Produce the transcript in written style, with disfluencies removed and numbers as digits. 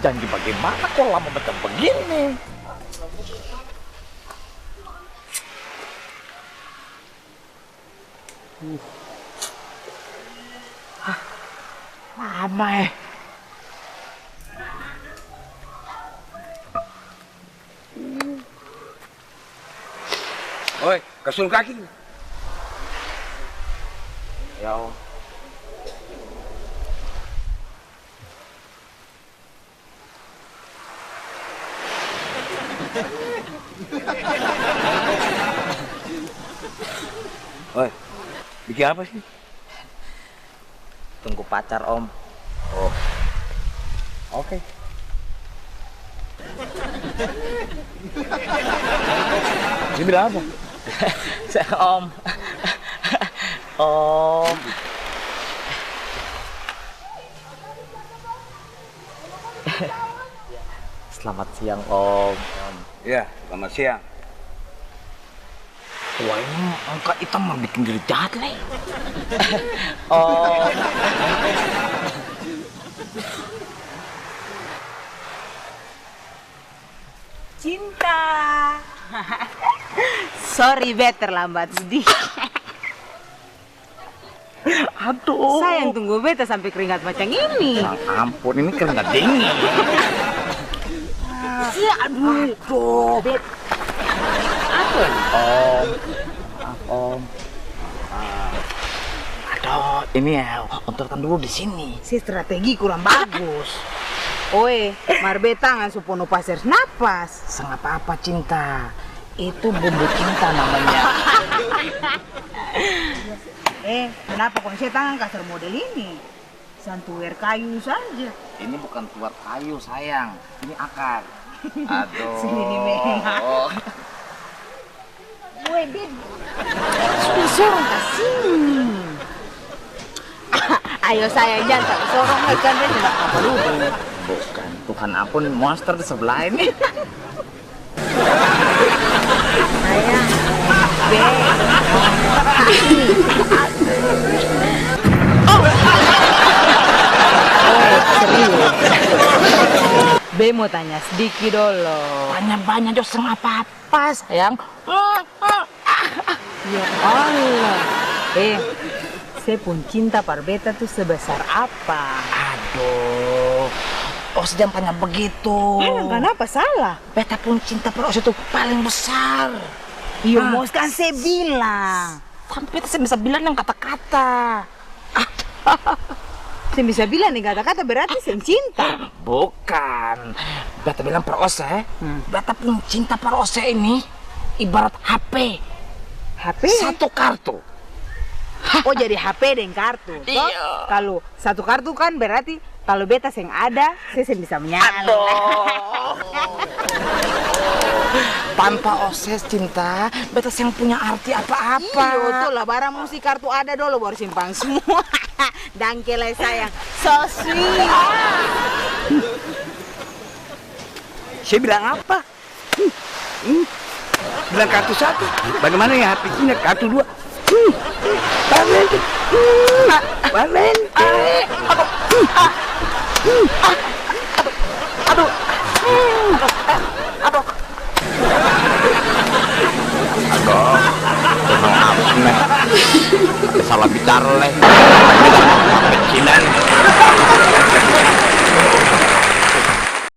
janji bagaimana kok lama macam begini? Lama ya. Oi, kasur kaki. Ya Om. Oi, bikin apa sih? Tunggu pacar Om. Oh, oke. Dia bilang apa? Om. Om. Selamat siang Om. Iya, selamat siang. Wah ini angka hitam mah bikin diri jahat leh. Om. Cinta. Sorry, terlambat sedikit. Aduh. Sayang tunggu beta sampai keringat macam ini. Ya ampun, ini keringat dingin. Aduh. Bet. Apa? Om. Om. Aduh, ini ya, ontorkan dulu di sini. Si strategi kurang bagus. Oi, marbe tangan supono pasir napas. Sengapa apa cinta? Itu bumbu cinta namanya. Kenapa konsep tangan kasar model ini? Santuer kayu saja. Ini bukan tuat kayu sayang, ini akar. Aduh. Sini memang. Oh. Woi, Bet. Sudah sorong kasih. Ayo saya jangan sorong kan dia tidak apa dulu. Bukan, Tuhan ampun, monster di sebelah ini. Saya B mau tanya sedikit dulu. Tanya banyak dosen apa-apa sayang. Ya Allah. Saya pun cinta Parbeta tuh sebesar apa? Aduh. Os jangan tanya begitu. Kenapa salah? Beta pun cinta per Os itu paling besar. Iya, Mos kan saya bilang. Tapi beta bisa bilang yang kata-kata. Saya bisa bilang nih kata-kata berarti saya cinta. Bukan. Beta bilang per Os Beta pun cinta per Os ini ibarat HP. HP? Satu kartu. Oh jadi HP dan kartu. Toh? Iya. Kalau satu kartu kan berarti kalau beta yang ada, saya bisa menyala. Tanpa oses cinta, beta yang punya arti apa-apa. Iya, tuh lah barang musik kartu ada dulu baru simpan semua. Dangkelai sayang, so sweet. Saya bilang apa? Bilang kartu satu. Bagaimana ya HP punya kartu dua? Valente. Valente. Aduh. Salah bicara leh. Kecinan.